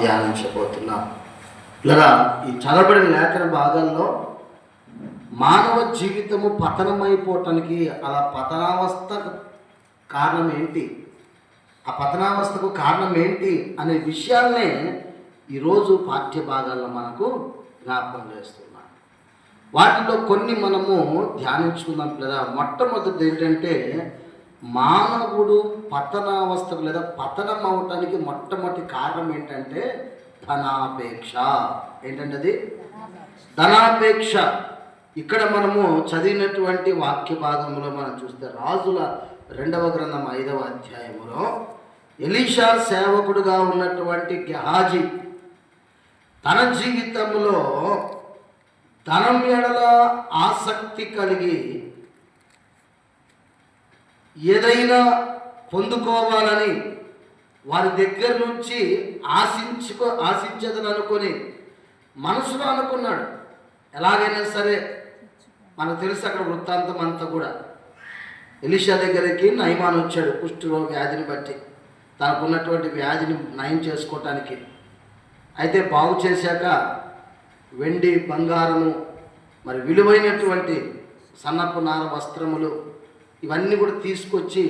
ధ్యానించబోతున్నాం. ఇలా ఈ చదవబడిన లేఖన భాగంలో మానవ జీవితము పతనమైపోవటానికి అలా పతనావస్థకు కారణం ఏంటి, ఆ పతనావస్థకు కారణం ఏంటి అనే విషయాన్నే ఈరోజు పాఠ్య భాగాల్లో మనకు జ్ఞాపకం చేస్తున్నాం. వాటిలో కొన్ని మనము ధ్యానించుకుందాం. లేదా మొట్టమొదటిది ఏంటంటే, మానవుడు పతనావస్థకు లేదా పతనం అవటానికి మొట్టమొదటి కారణం ఏంటంటే ధనాపేక్ష. ఏంటంటే అది ధనాపేక్ష. ఇక్కడ మనము చదివినటువంటి వాక్య భాగంలో మనం చూస్తే రాజుల 2వ గ్రంథం 5వ అధ్యాయములో ఎలీషా సేవకుడుగా ఉన్నటువంటి గెహాజీ తన జీవితంలో ధనం ఎడల ఆసక్తి కలిగి ఏదైనా పొందుకోవాలని వారి దగ్గర నుంచి ఆశించదని అనుకొని మనసులో అనుకున్నాడు. ఎలాగైనా సరే మనకు తెలుసు అక్కడ వృత్తాంతం అంతా కూడా. ఎలీషా దగ్గరికి నయమాన్ వచ్చాడు కుష్ఠరోగ వ్యాధిని బట్టి, తనకున్నటువంటి వ్యాధిని నయం చేసుకోవటానికి. అయితే బాగు చేశాక వెండి బంగారము మరి విలువైనటువంటి సన్నపు నార వస్త్రములు ఇవన్నీ కూడా తీసుకొచ్చి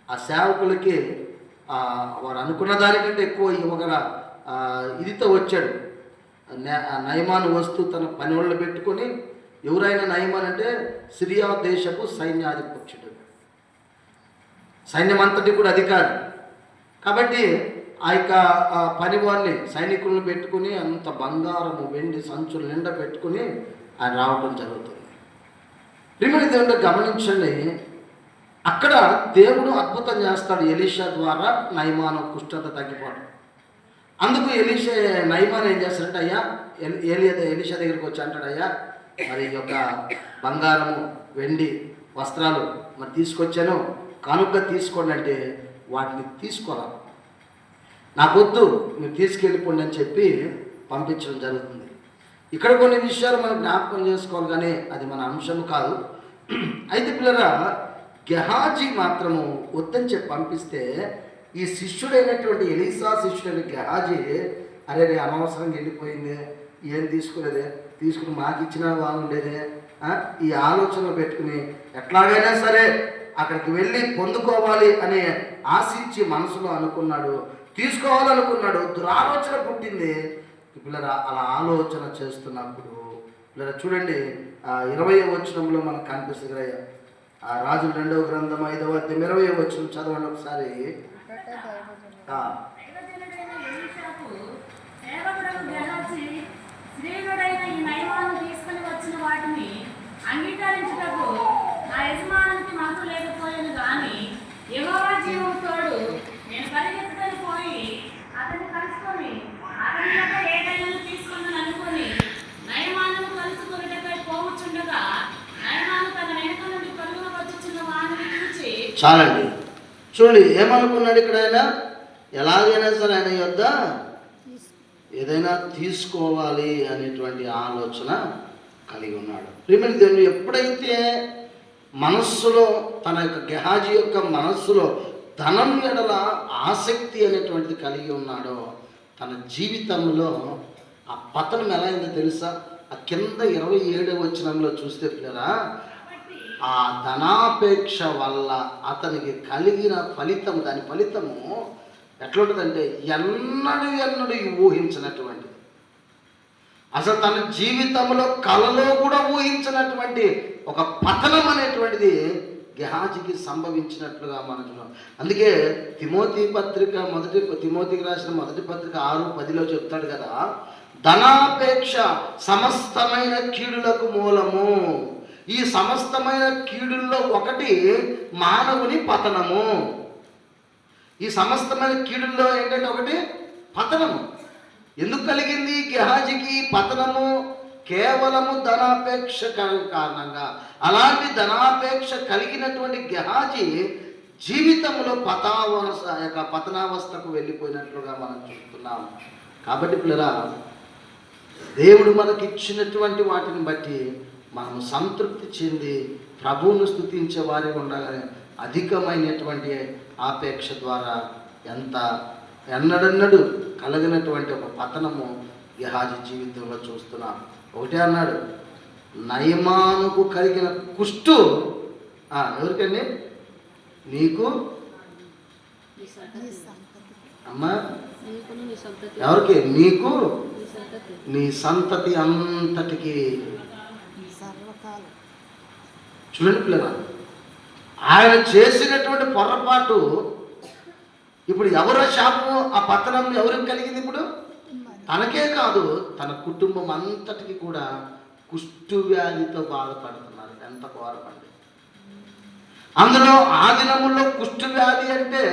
ఆ సేవకులకి వారు అనుకున్న దానికంటే ఎక్కువ ఇవ్వగల ఇదితో వచ్చాడు. నయమాను వస్తూ తన పని వాళ్ళు పెట్టుకొని, ఎవరైనా నయమాన్ అంటే సిరియా దేశపు సైన్యాధిపక్షుడు, సైన్యం అంతటి కూడా అధికారి కాబట్టి ఆ యొక్క పని వారిని సైనికులను పెట్టుకుని అంత బంగారము వెండి సంచులు నిండా పెట్టుకుని ఆయన రావడం జరుగుతుంది. ప్రియమైన దేవుడు గమనించండి, అక్కడ దేవుడు అద్భుతం చేస్తాడు. ఎలీషా ద్వారా నయమాను కుష్ఠత తగ్గిపోవడం. అందుకు నయమాన్ ఏం చేస్తాడంటే, అయ్యా ఎలీషా దగ్గరికి వచ్చి అంటాడు, అయ్యా మరి ఈ యొక్క బంగారము వెండి వస్త్రాలు మరి తీసుకొచ్చాను, కానుక తీసుకోండి అంటే వాటిని తీసుకోవాలి, నాకొద్దు, మీరు తీసుకెళ్ళిపోండి అని చెప్పి పంపించడం జరుగుతుంది. ఇక్కడ కొన్ని విషయాలు మనం జ్ఞాపకం చేసుకోవాలి, కానీ అది మన అంశం కాదు. అయితే పిల్లరా, గెహాజీ మాత్రము వద్దని చెప్పి పంపిస్తే ఈ శిష్యుడైనటువంటి ఎలీషా శిష్యుడైన గెహాజీ, అరే రే అనవసరంగా వెళ్ళిపోయింది, ఏం తీసుకునేదే, తీసుకుని మాకు ఇచ్చినా బాగుండేదే, ఈ ఆలోచనలు పెట్టుకుని ఎట్లాగైనా సరే అక్కడికి వెళ్ళి పొందుకోవాలి అని ఆశించి మనసులో అనుకున్నాడు, తీసుకోవాలనుకున్నాడు. దురాలోచన పుట్టింది. పిల్లరా, అలా ఆలోచన చేస్తున్నప్పుడు పిల్లరా చూడండి, 20వ వచనంలో మనకు కనిపిస్తుంది కదా, రాజుల 2వ గ్రంథం 5వ అధ్యాయం 20వ వచనం చదవండి ఒకసారి. అంగీకరించుటకు నా యజమానునికి మనసు లేకపోయాను, కానీ యెహోవా జీవము తోడు నేను పరిగెత్తుకొని పోయి అతన్ని కలుసుకొని అతని యొక్క ఏదైనా తీసుకుని అనుకొని నయమాను కలుసుకొనుటకై పోవచ్చుండగా నయమాను తన వెనుక నుండి పరుగున వచ్చుచున్న వాడిని చూచి. చాలండి, చూడండి ఏమనుకున్నాడు ఇక్కడ. ఆయన ఎలాగైనా సరే ఆయన యొద్ద ఏదైనా తీసుకోవాలి అనేటువంటి ఆలోచన కలిగి ఉన్నాడు. ప్రియమైన దేవుని, ఎప్పుడైతే మనస్సులో తన యొక్క గెహాజీ యొక్క మనస్సులో ధనం ఎడల ఆసక్తి అనేటువంటిది కలిగి ఉన్నాడో, తన జీవితంలో ఆ పతనం ఎలా అయిందో తెలుసా? ఆ కింద 27వ వచనంలో చూస్తే పిల్లరా, ఆ ధనాపేక్ష వల్ల అతనికి కలిగిన ఫలితం, దాని ఫలితము ఎట్లుంటుందంటే ఎన్నడూ ఊహించినటువంటిది, అసలు తన జీవితంలో కలలో కూడా ఊహించినటువంటి ఒక పతనం అనేటువంటిది గెహాజీకి సంభవించినట్లుగా మనం చూడాలి. అందుకే తిమోతికి రాసిన మొదటి పత్రిక 6:10లో చెప్తాడు కదా, ధనాపేక్ష సమస్తమైన కీడులకు మూలము. ఈ సమస్తమైన కీడుల్లో ఒకటి మానవుని పతనము. ఈ సమస్తమైన కీడుల్లో ఏంటంటే ఒకటి పతనము. ఎందుకు కలిగింది గెహాజీకి పతనము? కేవలము ధనాపేక్ష కారణంగా. అలాంటి ధనాపేక్ష కలిగినటువంటి గెహాజీ జీవితంలో పతనావస్థకు వెళ్ళిపోయినట్లుగా మనం చూస్తున్నాం. కాబట్టి పిల్లరా, దేవుడు మనకిచ్చినటువంటి వాటిని బట్టి మనము సంతృప్తి చెంది ప్రభువును స్తుతించే వారి ఉండగానే అధికమైనటువంటి ఆపేక్ష ద్వారా ఎంత ఎన్నడన్నడు కలిగినటువంటి ఒక పతనము గెహాజీ జీవితంలో చూస్తున్నాం. ఒకటే అన్నాడు, నయమానుకు కలిగిన కుష్టు ఎవరికండి? నీకు అమ్మా, ఎవరికి? నీకు నీ సంతతి అంతటికి. చూడండి పిల్లరా, ఆయన చేసినటువంటి పొరపాటు ఇప్పుడు ఎవరో శాపము, ఆ పతనం ఎవరికి కలిగింది? ఇప్పుడు తనకే కాదు, తన కుటుంబం అంతటికి కూడా కుష్టు వ్యాధితో బాధపడుతున్నారు. ఎంత ఘోరమండి! అందులో ఆ దినముల్లో కుష్టు వ్యాధి అంటే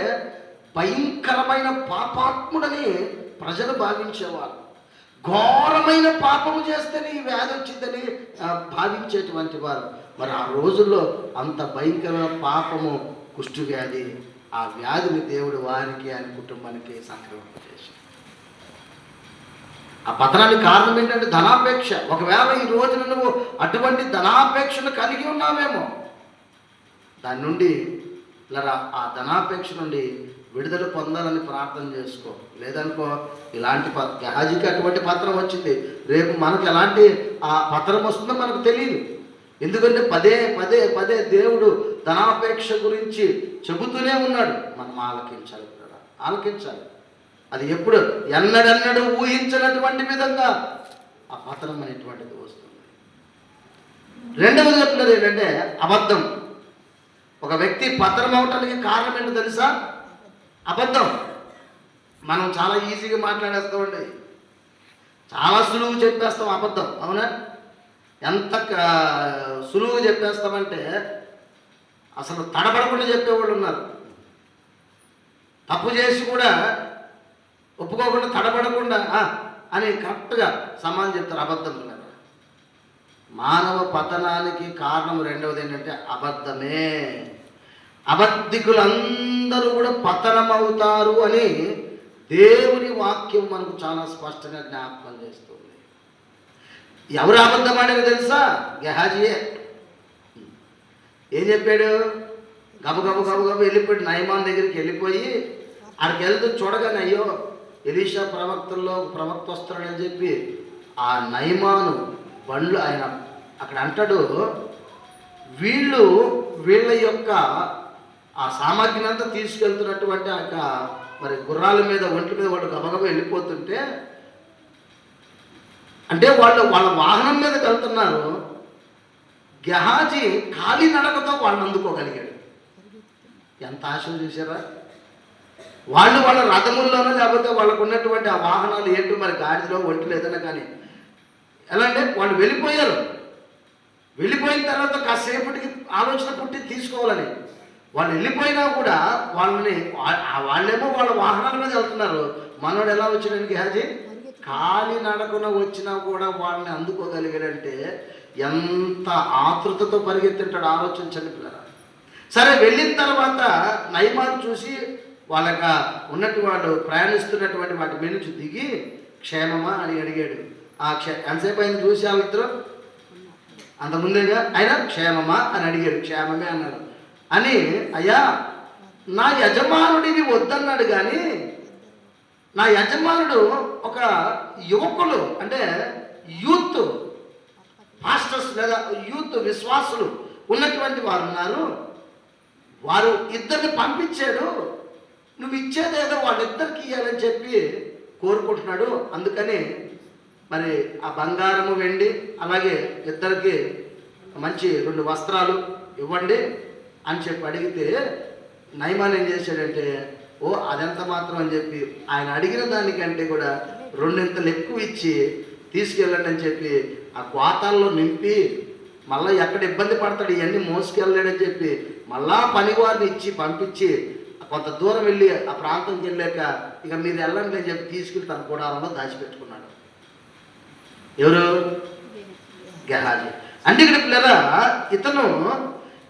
భయంకరమైన పాపాత్ముడని ప్రజలు భావించేవారు. ఘోరమైన పాపము చేస్తేనే ఈ వ్యాధి వచ్చిందని భావించేటువంటి వారు. మరి ఆ రోజుల్లో అంత భయంకరమైన పాపము కుష్టు వ్యాధి. ఆ వ్యాధిని దేవుడు వారికి, ఆయన కుటుంబానికి సంక్రమింపజేశాడు. ఆ పతనానికి కారణం ఏంటంటే ధనాపేక్ష. ఒకవేళ ఈ రోజున నువ్వు అటువంటి ధనాపేక్షను కలిగి ఉన్నావేమో, దాని నుండి ఆ ధనాపేక్ష నుండి విడుదల పొందాలని ప్రార్థన చేసుకో. లేదనుకో, ఇలాంటి గెహాజీకి అటువంటి పత్రం వచ్చింది, రేపు మనకు ఎలాంటి ఆ పత్రం వస్తుందో మనకు తెలియదు. ఎందుకంటే పదే పదే పదే దేవుడు ధనాపేక్ష గురించి చెబుతూనే ఉన్నాడు. మనం ఆలకించాలి, ఆలకించాలి. అది ఎప్పుడు ఎన్నడెన్నడూ ఊహించినటువంటి విధంగా ఆ పతనం అనేటువంటిది వస్తుంది. రెండవది చెప్తున్నది ఏంటంటే అబద్ధం. ఒక వ్యక్తి పతనం అవటానికి కారణం ఏంటో తెలుసా? అబద్ధం. మనం చాలా ఈజీగా మాట్లాడేస్తామండి, చాలా సులువు చెప్పేస్తాం అబద్ధం. అవునా? ఎంత సులువుగా చెప్పేస్తామంటే అసలు తడబడకుండా చెప్పేవాళ్ళు ఉన్నారు. తప్పు చేసి కూడా ఒప్పుకోకుండా తడబడకుండా అని కరెక్ట్గా సమానం చెప్తారు. అబద్ధం కదా. మానవ పతనానికి కారణం రెండవది ఏంటంటే అబద్ధమే. అబద్ధికులందరూ కూడా పతనం అవుతారు అని దేవుని వాక్యం మనకు చాలా స్పష్టంగా జ్ఞాపకం చేస్తుంది. ఎవరు అబద్ధం ఆడారో తెలుసా? గెహాజీయే. ఏం చెప్పాడు? గబగబ గబగబ వెళ్ళిపోయి నయమాన్ దగ్గరికి వెళ్ళిపోయి అక్కడికి వెళ్తూ చూడగానే, అయ్యో ఎలీషా ప్రవక్త వస్తాడని చెప్పి ఆ నయమాను బండ్లు ఆయన అక్కడ అంటాడు, వీళ్ళ యొక్క ఆ సామాగ్రిని అంతా తీసుకెళ్తున్నటువంటి ఆ మరి గుర్రాల మీద ఒంటి మీద వాళ్ళు గబగబ వెళ్ళిపోతుంటే, అంటే వాళ్ళ వాహనం మీద వెళ్తున్నారు. గెహాజీ ఖాళీ నడకతో వాళ్ళని అందుకోగలిగాడు. ఎంత ఆశలు చూసారా? వాళ్ళ రథముల్లోనో లేకపోతే వాళ్ళకు ఉన్నటువంటి ఆ వాహనాలు ఏంటో మరి గాడిలో ఒంటి లేదన్నా కానీ ఎలా అంటే వాళ్ళు వెళ్ళిపోయారు. వెళ్ళిపోయిన తర్వాత కాసేపటికి ఆలోచన పుట్టి తీసుకోవాలని వాళ్ళు వెళ్ళిపోయినా కూడా వాళ్ళేమో వాళ్ళ వాహనాల మీద వెళ్తున్నారు. మనోడు ఎలా వచ్చాడు? గెహాజీ ఖాళీ నడకున వచ్చినా కూడా వాళ్ళని అందుకోగలిగాడంటే ఎంత ఆతృతతో పరిగెత్తింటాడు ఆలోచించండి పిల్లరా. సరే, వెళ్ళిన తర్వాత నయమాను చూసి వాళ్ళకి వాళ్ళు ప్రయాణిస్తున్నటువంటి వాటి మీద నుంచి దిగి క్షేమమా అని అడిగాడు. ఎంతసేపు ఆయన చూసి వాళ్ళిద్దరు అంతకుముందేగా ఆయన క్షేమమా అని అడిగాడు. క్షేమమే అన్నాడు. అని, అయ్యా నా యజమానుడిని వద్దన్నాడు, కానీ నా యజమానుడు ఒక యువకులు అంటే యూత్ పాస్టర్స్ లేదా యూత్ విశ్వాసులు ఉన్నటువంటి వారు ఉన్నారు, వారు ఇద్దరిని పంపించాడు, నువ్వు ఇచ్చేదేదో వాళ్ళిద్దరికి ఇవ్వాలని చెప్పి కోరుకుంటున్నాడు. అందుకని మరి ఆ బంగారము వెండి అలాగే ఇద్దరికి మంచి 2 వస్త్రాలు ఇవ్వండి అని చెప్పి అడిగితే నయమాన్ ఏం చేశాడంటే, ఓ అదెంత మాత్రం అని చెప్పి ఆయన అడిగిన దానికంటే కూడా 2 ఎక్కువ ఇచ్చి తీసుకెళ్ళండి అని చెప్పి ఆ గోతాల్లో నింపి, మళ్ళీ ఎక్కడ ఇబ్బంది పడతాడు ఇవన్నీ మోసుకెళ్ళాడని చెప్పి మళ్ళా పనివారిని ఇచ్చి పంపించి కొంత దూరం వెళ్ళి ఆ ప్రాంతంకి వెళ్ళాక ఇక మీరు వెళ్ళండి అని చెప్పి తీసుకెళ్ళి తన గుడారంలో దాచిపెట్టుకున్నాడు. ఎవరు? గెహాజీ. అంటే ఇక్కడ పిల్లరా, ఇతను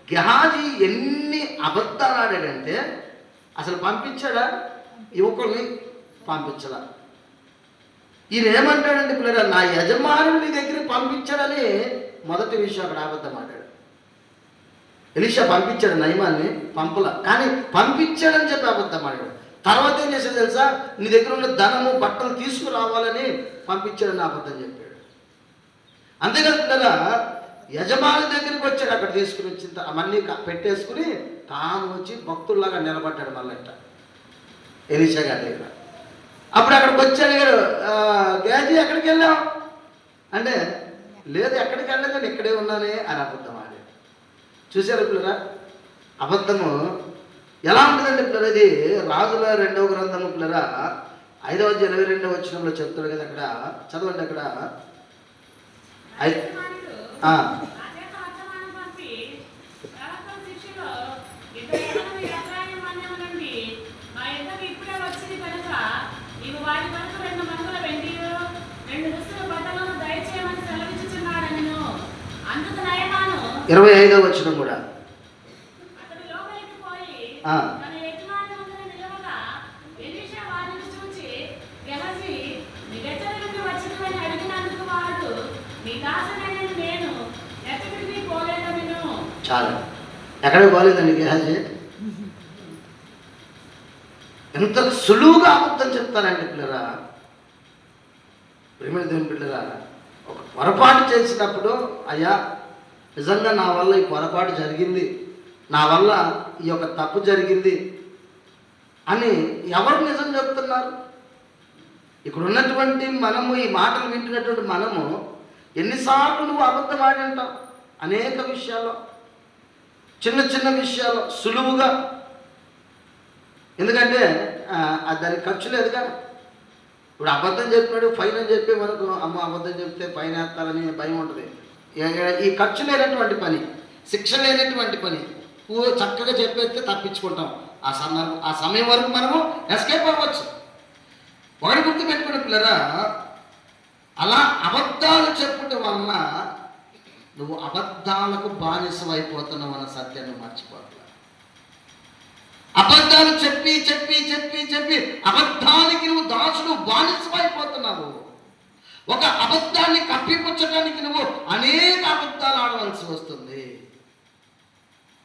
గెహాజీ ఎన్ని అబద్ధాలు ఆడాడంటే అసలు పంపించాడా? యువకుల్ని పంపించడా? ఈయన ఏమంటాడంటే పిల్లరా, నా యజమానుని దగ్గర పంపించాడని మొదటి విషయం అక్కడ అబద్ధం ఆడాడు. ఎలీషా పంపించాడు నయమాన్ని, పంపల, కానీ పంపించాడని చెప్పి అబద్ధం ఆడాడు. తర్వాత ఏం చేశాడు తెలుసా? నీ దగ్గర ఉన్న ధనము బట్టలు తీసుకురావాలని పంపించాడని అబద్ధం చెప్పాడు. అంతేకాకుండా యజమాని దగ్గరికి వచ్చాడు. అక్కడ తీసుకుని వచ్చిన అవన్నీ పెట్టేసుకుని తాను వచ్చి భక్తుల్లాగా నిలబడ్డాడు. మళ్ళీ ఎలీషా గారి దగ్గర. అప్పుడు అక్కడికి వచ్చాడు. గేజీ ఎక్కడికి వెళ్ళావు అంటే, లేదు ఎక్కడికి వెళ్ళలేదు, నేను ఇక్కడే ఉన్నానే అని అబద్ధం ఆడాడు. చూశారు పిల్లరా? అబద్ధము ఎలా ఉంటుందండి పిల్లరా? ఇది రాజుల 2వ గ్రంథము పిల్లరా 5వ అధ్యాయం 22వ వచనంలో చెప్తాడు కదా. అక్కడ చదవండి. అక్కడ ఇరవై 25వ వచనం కూడా చాలా ఎక్కడికి పోలేదండి గేహాజీ. ఎంత సులువుగా అబద్ధం చెప్తారండి పిల్లరా. ప్రేమ దేవుని పిల్లరా, ఒక పొరపాటు చేసినప్పుడు అయ్యా నిజంగా నా వల్ల ఈ పొరపాటు జరిగింది, నా వల్ల ఈ యొక్క తప్పు జరిగింది అని ఎవరు నిజం చెప్తున్నారు? ఇక్కడ ఉన్నటువంటి మనము, ఈ మాటలు వింటున్నటువంటి మనము ఎన్నిసార్లు నువ్వు అబద్ధం ఆడి అంటావు? అనేక విషయాల్లో, చిన్న చిన్న విషయాలు సులువుగా. ఎందుకంటే దానికి ఖర్చు లేదుగా. ఇప్పుడు అబద్ధం చెప్పినాడు ఫైన్ అని చెప్పి మనకు అమ్మ అబద్ధం చెప్తే ఫైన్ వేస్తారని భయం ఉంటుంది. ఈ ఖర్చు లేనటువంటి పని, శిక్ష లేనటువంటి పని చక్కగా చెప్పేస్తే తప్పించుకుంటాం. ఆ సమయం వరకు మనము ఎస్కేప్ అవ్వచ్చు. ఒకటి గుర్తుపెట్టుకుని పిల్లరా, అలా అబద్ధాలు చెప్పుట వలన నువ్వు అబద్ధాలకు బానిసమైపోతున్నావు అన్న సత్యాన్ని మర్చిపోతున్నా. అబద్ధాలు చెప్పి చెప్పి చెప్పి చెప్పి అబద్ధానికి నువ్వు దాసుడు బానిసమైపోతున్నావు. ఒక అబద్ధాన్ని కప్పిపుచ్చడానికి నువ్వు అనేక అబద్ధాలు ఆడవలసి వస్తుంది.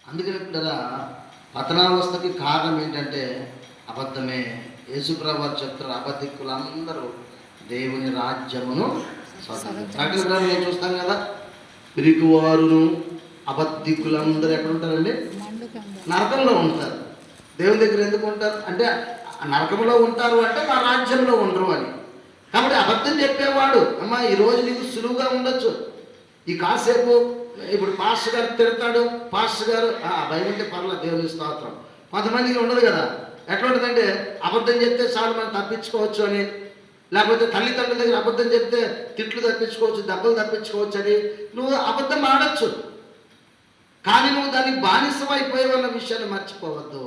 అందుకని పిల్లరా, పతనావస్థకి కారణం ఏంటంటే అబద్ధమే. యేసుప్రభువు వారు చెప్తారు, అబద్ధికులందరూ దేవుని రాజ్యమును స్వతంత్రం చూస్తాం కదా. పిరికివారును అబద్ధికులందరూ ఎక్కడ ఉంటారండి? నరకంలో ఉంటారు. దేవుని దగ్గర ఎందుకు ఉంటారు అంటే, నరకంలో ఉంటారు అంటే నా రాజ్యంలో ఉండరు అని. కాబట్టి అబద్ధం చెప్పేవాడు, అమ్మా ఈరోజు నీకు సులువుగా ఉండొచ్చు. ఈ కాసేపు ఇప్పుడు పాస్టర్ గారు తిడతాడు, పాస్టర్ గారు భయం ఉంటే పర్లేదు, దేవుని స్తోత్రం. కొంతమందికి ఉండదు కదా. ఎట్లా ఉంటుందంటే, అబద్ధం చెప్తే చాలు మనం తప్పించుకోవచ్చు అని, లేకపోతే తల్లిదండ్రుల దగ్గర అబద్ధం చెప్తే తిట్లు తప్పించుకోవచ్చు, దెబ్బలు తప్పించుకోవచ్చు అని నువ్వు అబద్ధం ఆడచ్చు. కానీ నువ్వు దానికి బానిసమైపోయేవన్న విషయాన్ని మర్చిపోవద్దు.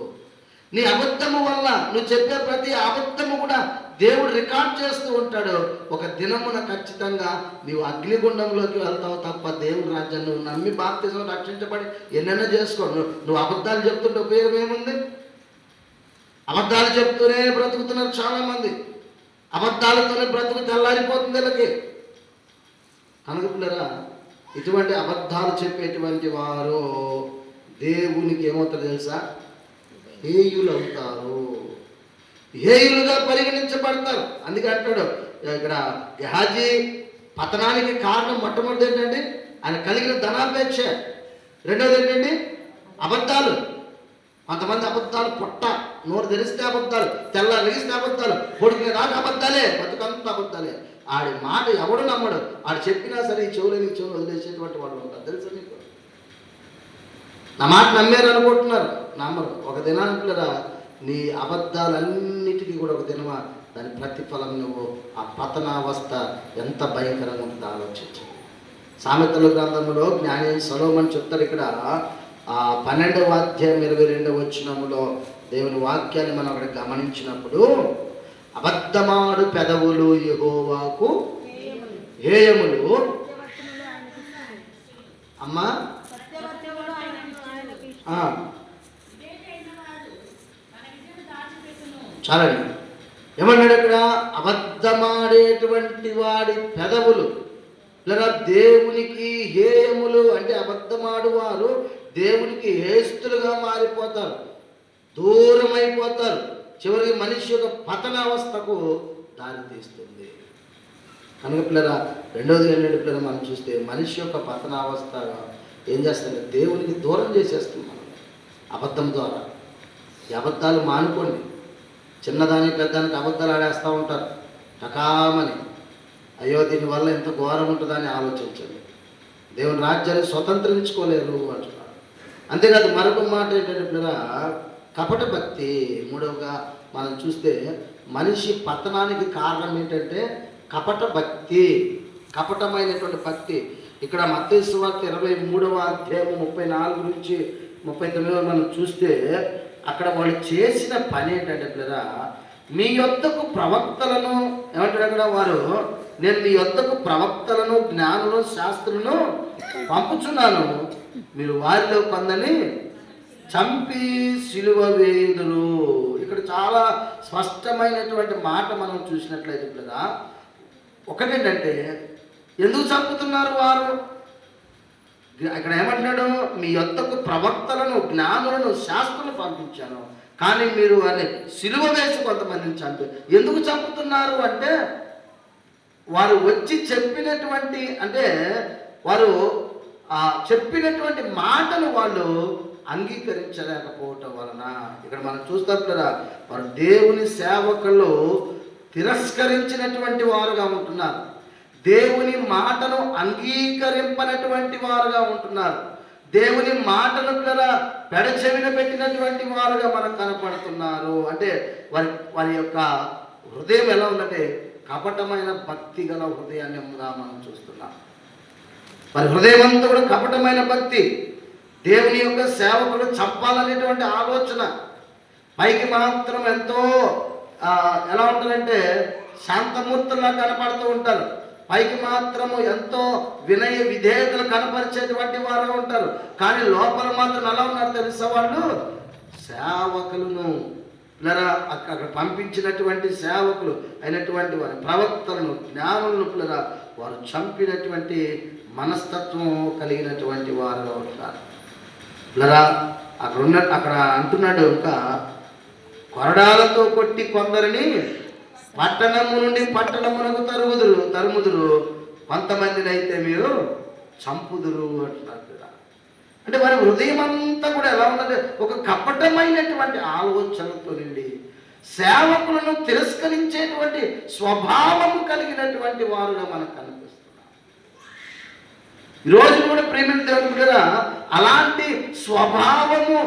నీ అబద్ధము వల్ల నువ్వు చెప్పే ప్రతి అబద్ధము కూడా దేవుడు రికార్డ్ చేస్తూ ఉంటాడు. ఒక దినమున ఖచ్చితంగా నీవు అగ్నిగుండంలోకి వెళ్తావు తప్ప దేవుని రాజ్యాన్ని నువ్వు నమ్మి బాప్తిజం రక్షించబడి ఎన్నైనా చేసుకో. నువ్వు అబద్ధాలు చెప్తుంటే ఉపయోగం ఏముంది? అబద్ధాలు చెప్తూనే బ్రతుకుతున్నారు చాలామంది. అబద్ధాలతోనే బ్రతుకు తెల్లారిపోతుంది వీళ్ళకి. కనుక పిల్లరా, ఇటువంటి అబద్ధాలు చెప్పేటువంటి వారు దేవునికి ఏమవుతారు తెలుసా? హేయులు అవుతారు, హేయులుగా పరిగణించబడతారు. అందుకే అంటాడు ఇక్కడ, గెహాజీ పతనానికి కారణం మొట్టమొదటి ఏంటండి? ఆయన కలిగిన ధనాపేక్ష. రెండోది ఏంటండి? అబద్ధాలు. కొంతమంది అబద్ధాలు పొట్ట నోరు తెరిస్తే అబద్ధాలు, తెల్లారిస్తే అబద్ధాలు, పొడికిన దాకా అబద్ధాలే, బతుకంతా అబద్ధాలే. ఆడి మాట ఎవడు నమ్మడు. ఆడు చెప్పినా సరే ఈ చెవులని చెవులు వదిలేసేటువంటి వాళ్ళు ఉంటారు. తెలుసా మీకు? నా మాట నమ్మారు అనుకుంటున్నారు, నమ్మరు. ఒక దినానికిలరా నీ అబద్ధాలన్నిటికీ కూడా ఒక దినమా దాని ప్రతిఫలం నువ్వు ఆ పతనావస్థ ఎంత భయంకరంగా ఉంటుందో ఆలోచించు. సామెతల గ్రంథంలో జ్ఞాని సొలొమోను చెప్తారు ఇక్కడ, ఆ 12వ అధ్యాయం 22వ వచనములో దేవుని వాక్యాన్ని మనం అక్కడ గమనించినప్పుడు, అబద్ధమాడు పెదవులు యెహోవాకు హేయములు, అమ్మా చాలండి. ఏమన్నాడు అక్కడ? అబద్ధమాడేటువంటి వాడి పెదవులు లేదా దేవునికి హేయములు అంటే అబద్ధమాడు వారు దేవునికి హేస్తులుగా మారిపోతారు, దూరం అయిపోతారు, చివరికి మనిషి యొక్క పతనావస్థకు దారితీస్తుంది. కనుక పిల్లరా, రెండవది ఏంటంటే పిల్లరా, మనం చూస్తే మనిషి యొక్క పతనావస్థ ఏం చేస్తుందంటే దేవునికి దూరం చేసేస్తుంది మనం అబద్ధం ద్వారా. ఈ అబద్ధాలు మానుకోండి. చిన్నదానికి పెద్దానికి అబద్ధాలు ఆడేస్తూ ఉంటారు టకామని. అయ్యో దీనివల్ల ఎంత ఘోరం ఉంటుందని ఆలోచించండి. దేవుని రాజ్యాన్ని స్వతంత్రించుకోలేరు అంటున్నారు. అంతేకాదు మరొక మాట ఏంటంటే పిల్లరా, కపట భక్తి. మూడవగా మనం చూస్తే మనిషి పతనానికి కారణం ఏంటంటే కపట భక్తి, కపటమైనటువంటి భక్తి. ఇక్కడ మత్తయి సువార్త 23వ అధ్యాయం 34 నుంచి 39 మనం చూస్తే అక్కడ వాళ్ళు చేసిన పని ఏంటంటే పిల్లరా, మీ యొద్దకు ప్రవక్తలను ఏమంటారు అక్కడ వారు, నేను మీ యొద్దకు ప్రవక్తలను, జ్ఞానులను, శాస్త్రులను పంపుచున్నాను, మీరు వారిలో కొందరిని చంపి సిలువ వేయుదురు. ఇక్కడ చాలా స్పష్టమైనటువంటి మాట మనం చూసినట్లయితే పిల్లరా, ఒకటేంటంటే ఎందుకు చంపుతున్నారు వారు? ఇక్కడ ఏమంటున్నాడు, మీ యొద్దకు ప్రవక్తలను, జ్ఞానులను, శాస్త్రులను పంపించాను, కానీ మీరు అని సిలువ వేసి కొంతమందిని చంపి. ఎందుకు చంపుతున్నారు అంటే వారు వచ్చి చెప్పినటువంటి, అంటే వారు చెప్పినటువంటి మాటలు వాళ్ళు అంగీకరించలేకపోవటం వలన. ఇక్కడ మనం చూస్తాం కదా, వారు దేవుని సేవకులు తిరస్కరించినటువంటి వారుగా ఉంటున్నారు. దేవుని మాటను అంగీకరింపనటువంటి వారుగా ఉంటున్నారు. దేవుని మాటను కూడా పెడచెవిన పెట్టినటువంటి వారుగా మనకు కనపడుతున్నారు. అంటే వారి యొక్క హృదయం ఎలా ఉందంటే కపటమైన భక్తి గల హృదయాన్నిగా మనం చూస్తున్నాం. వారి హృదయం అంతా కూడా కపటమైన భక్తి. దేవుని యొక్క సేవకుడు చంపాలనేటువంటి ఆలోచన. పైకి మాత్రం ఎంతో ఎలా ఉంటారంటే శాంతమూర్తుల్లా కనపడుతూ ఉంటారు. పైకి మాత్రము ఎంతో వినయ విధేయతలు కనపరిచేటువంటి వారుగా ఉంటారు. కానీ లోపల మాత్రం ఎలా ఉన్నారు తెలుసా? వాళ్ళు సేవకులను పిల్లరా, అక్కడ పంపించినటువంటి సేవకులు అయినటువంటి వారి ప్రవక్తలను, జ్ఞానులను పిల్లరా, వారు చంపినటువంటి మనస్తత్వం కలిగినటువంటి వారుగా ఉంటారు. పిల్లరా, అక్కడ అంటున్నాడు, ఇంకా కొరడాలతో కొట్టి కొందరిని పట్టణము నుండి పట్టణమునకు తరుముదురు, కొంతమందిని అయితే మీరు చంపుదురు అంటున్నారు. అంటే వారి హృదయం అంతా కూడా ఎలా ఉందంటే ఒక కపటమైనటువంటి ఆలోచనతో నిండి సేవకులను తిరస్కరించేటువంటి స్వభావము కలిగినటువంటి వారుగా మనకు కనిపిస్తున్నారు. ఈరోజు కూడా ప్రేమ దేవుని బిడ్డలారా, అలాంటి స్వభావము